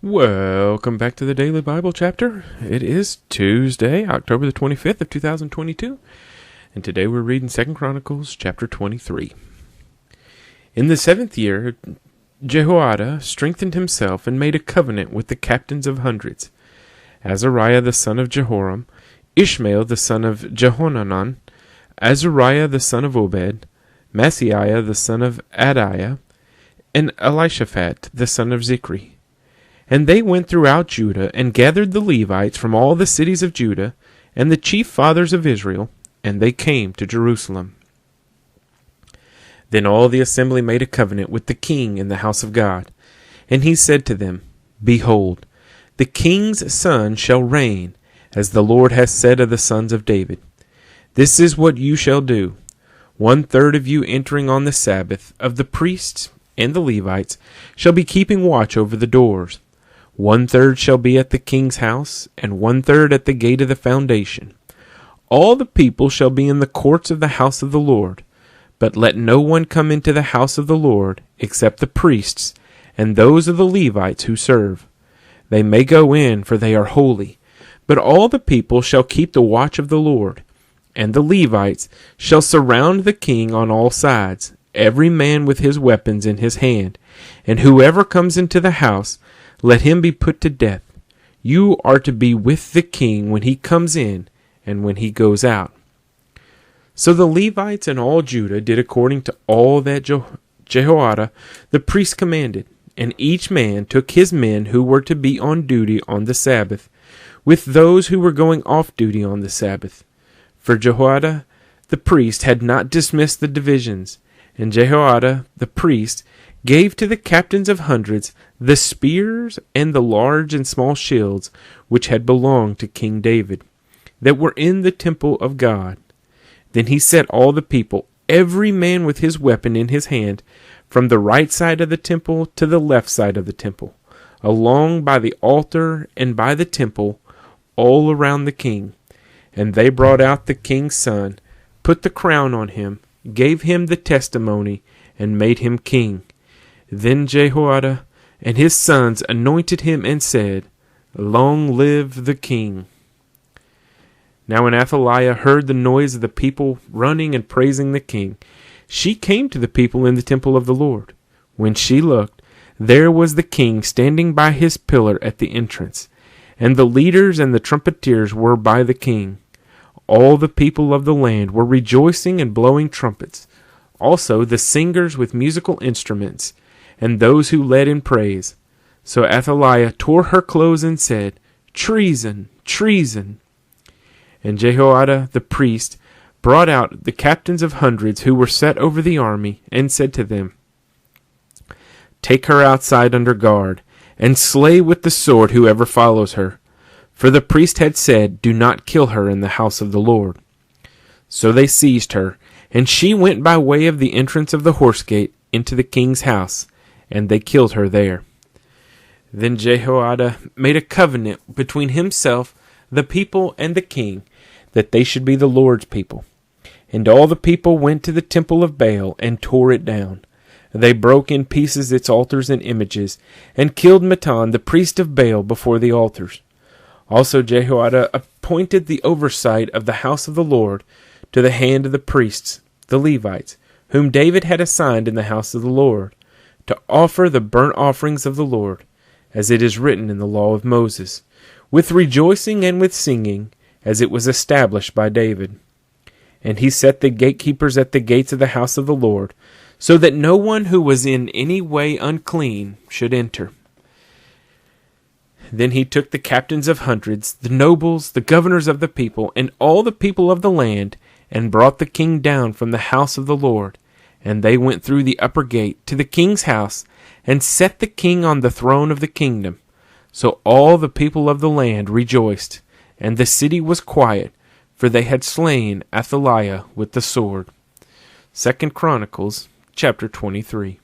Welcome back to the Daily Bible Chapter. It is Tuesday, October the 25th of 2022, and today we're reading 2 Chronicles chapter 23. In the 7th year, Jehoiada strengthened himself and made a covenant with the captains of hundreds, Azariah the son of Jehoram, Ishmael the son of Jehohanan, Azariah the son of Obed, Maaseiah the son of Adiah, and Elishaphat the son of Zichri. And they went throughout Judah, and gathered the Levites from all the cities of Judah, and the chief fathers of Israel, and they came to Jerusalem. Then all the assembly made a covenant with the king in the house of God. And he said to them, Behold, the king's son shall reign, as the Lord hath said of the sons of David. This is what you shall do. 1/3 of you entering on the Sabbath, of the priests and the Levites, shall be keeping watch over the doors. 1/3 shall be at the king's house, and 1/3 at the gate of the foundation. All the people shall be in the courts of the house of the Lord. But let no one come into the house of the Lord, except the priests, and those of the Levites who serve. They may go in, for they are holy. But all the people shall keep the watch of the Lord. And the Levites shall surround the king on all sides, every man with his weapons in his hand. And whoever comes into the house, let him be put to death. You are to be with the king when he comes in and when he goes out. So the Levites and all Judah did according to all that Jehoiada the priest commanded, and each man took his men who were to be on duty on the Sabbath, with those who were going off duty on the Sabbath. For Jehoiada the priest had not dismissed the divisions, and Jehoiada the priest gave to the captains of hundreds the spears and the large and small shields which had belonged to King David, that were in the temple of God. Then he set all the people, every man with his weapon in his hand, from the right side of the temple to the left side of the temple, along by the altar and by the temple, all around the king. And they brought out the king's son, put the crown on him, gave him the testimony, and made him king. Then Jehoiada and his sons anointed him and said, Long live the king. Now when Athaliah heard the noise of the people running and praising the king, she came to the people in the temple of the Lord. When she looked, there was the king standing by his pillar at the entrance, and the leaders and the trumpeters were by the king. All the people of the land were rejoicing and blowing trumpets, also the singers with musical instruments, and those who led in praise. So Athaliah tore her clothes and said, Treason! Treason! And Jehoiada the priest brought out the captains of hundreds who were set over the army, and said to them, Take her outside under guard, and slay with the sword whoever follows her. For the priest had said, Do not kill her in the house of the Lord. So they seized her, and she went by way of the entrance of the horse gate into the king's house, and they killed her there. Then Jehoiada made a covenant between himself, the people, and the king, that they should be the Lord's people. And all the people went to the temple of Baal and tore it down. They broke in pieces its altars and images, and killed Mattan the priest of Baal before the altars. Also Jehoiada appointed the oversight of the house of the Lord to the hand of the priests, the Levites, whom David had assigned in the house of the Lord, to offer the burnt offerings of the Lord, as it is written in the law of Moses, with rejoicing and with singing, as it was established by David. And he set the gatekeepers at the gates of the house of the Lord, so that no one who was in any way unclean should enter. Then he took the captains of hundreds, the nobles, the governors of the people, and all the people of the land, and brought the king down from the house of the Lord. And they went through the upper gate to the king's house, and set the king on the throne of the kingdom. So all the people of the land rejoiced, and the city was quiet, for they had slain Athaliah with the sword. 2 Chronicles chapter 23.